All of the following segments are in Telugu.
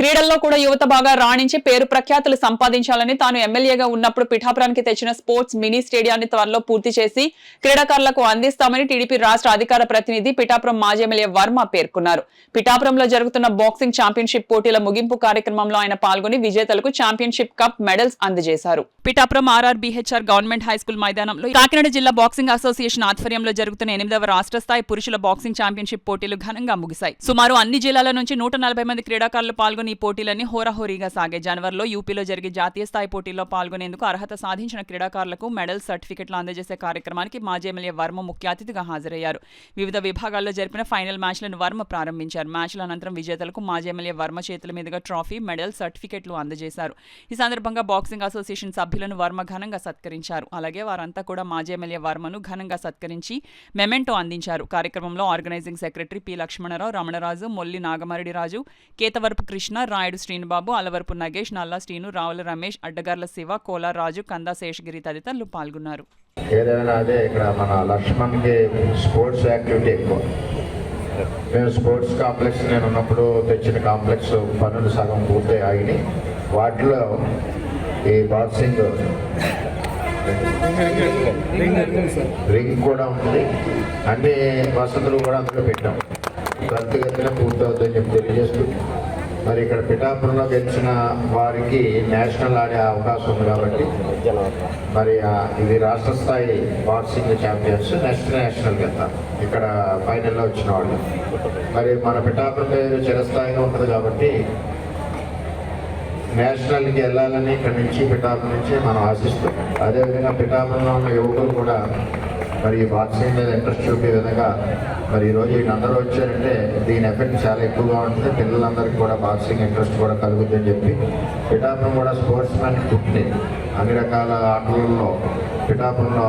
క్రీడల్లో కూడా యువత బాగా రాణించి పేరు ప్రఖ్యాతులు సంపాదించాలని తాను ఎమ్మెల్యేగా ఉన్నప్పుడు పిఠాపురానికి తెచ్చిన స్పోర్ట్స్ మినీ స్టేడియాన్ని త్వరలో పూర్తి చేసి క్రీడాకారులకు అందిస్తామని టీడీపీ రాష్ట్ర అధికార ప్రతినిధి పిఠాపురం మాజీ ఎమ్మెల్యే వర్మ పేర్కొన్నారు. పిఠాపురంలో జరుగుతున్న బాక్సింగ్ ఛాంపియన్షిప్ పోటీల ముగింపు కార్యక్రమంలో ఆయన పాల్గొని విజేతలకు ఛాంపియన్షిప్ కప్ మెడల్స్ అందజేశారు. పిఠాపురం ఆర్ఆర్బీహెచ్ఆర్ గవర్నమెంట్ హైస్కూల్ మైదానంలో కాకినాడ జిల్లా బాక్సింగ్ అసోసియేషన్ ఆధ్వర్యంలో జరుగుతున్న 8వ రాష్ట్ర స్థాయి పురుషుల బాక్సింగ్ ఛాంపియన్షిప్ పోటీలు ఘనంగా ముగిశాయి. సుమారు అన్ని జిల్లాల నుంచి 140 మంది క్రీడాకారులు పాల్గొని ఈ పోటీలన్నీ హోరాహోరీగా సాగే. జనవరిలో యూపీలో జరిగే జాతీయ స్థాయి పోటీల్లో పాల్గొనేందుకు అర్హత సాధించిన క్రీడాకారులకు మెడల్ సర్టిఫికెట్లు అందజేసే కార్యక్రమానికి మాజీ ఎమ్మెల్యే వర్మ ముఖ్య అతిథిగా హాజరయ్యారు. వివిధ విభాగాల్లో జరిపిన ఫైనల్ మ్యాచ్లను వర్మ ప్రారంభించారు. మ్యాచ్ల అనంతరం విజేతలకు మాజీ ఎమ్మెల్యే వర్మ చేతుల మీదుగా ట్రాఫీ, మెడల్, సర్టిఫికెట్లు అందజేశారు. ఈ సందర్భంగా బాక్సింగ్ అసోసియేషన్ సభ్యులను వర్మ ఘనంగా సత్కరించారు. అలాగే వారంతా కూడా మాజీ ఎమ్మెల్యే వర్మను ఘనంగా సత్కరించి మెమెంటో అందించారు. కార్యక్రమంలో organising secretary P Lakshmanarao, Ramanaraju, Molli Nagamareddy Raju, Ketavarapu Krishna, Rayudu Srinubabu, Alavarapu Nagesh, Nalla Srinu, Ravula Ramesh, అడ్డగార్ల Shiva, Kolar రాజు, కందా శేషగిరి తదితరులు పాల్గొన్నారు. ఏదైనా అదే ఇక్కడ మన లక్ష్మణ్కి స్పోర్ట్స్ యాక్టివిటీ ఎక్కువ. మేము స్పోర్ట్స్ కాంప్లెక్స్ నేను ఉన్నప్పుడు తెచ్చిన కాంప్లెక్స్ పనులు సగం పూర్తి ఆగినాయి. వాటిలో ఈ బాక్సింగ్ రింగ్ కూడా ఉంది. అన్ని వసతులు కూడా అందులో పెట్టాం. త్వరితగతిన పూర్తవుతుందని చెప్పి తెలియజేస్తూ మరి ఇక్కడ పిఠాపురంలో గెలిచిన వారికి నేషనల్ ఆడే అవకాశం ఉంది కాబట్టి మరి ఇది రాష్ట్ర స్థాయి బాక్సింగ్ ఛాంపియన్స్ నెక్స్ట్ నేషనల్కి వెళ్తారు. ఇక్కడ ఫైనల్లో వచ్చిన వాళ్ళు మరి మన పిఠాపురం పేరు చిరస్థాయిగా ఉంటుంది కాబట్టి నేషనల్కి వెళ్ళాలని ఇక్కడ నుంచి పిఠాపురం నుంచి మనం ఆశిస్తాం. అదేవిధంగా పిఠాపురంలో ఉన్న యువకులు కూడా మరి ఈ బాక్సింగ్ మీద ఇంట్రెస్ట్ చూపే విధంగా మరి ఈరోజు వీళ్ళందరూ వచ్చారంటే దీని ఎఫెక్ట్ చాలా ఎక్కువగా ఉంటుంది. పిల్లలందరికీ కూడా బాక్సింగ్ ఇంట్రెస్ట్ కూడా కలుగుతుందని చెప్పి పిఠాపురం కూడా స్పోర్ట్స్ మ్యాన్ పుట్టి అన్ని రకాల ఆటలలో పిఠాపురంలో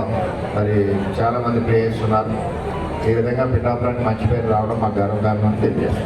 మరి చాలామంది ప్లేయర్స్ ఉన్నారు. ఈ విధంగా పిఠాపురానికి మంచి పేరు రావడం మాకు గర్వకారణం తెలియజేస్తాం.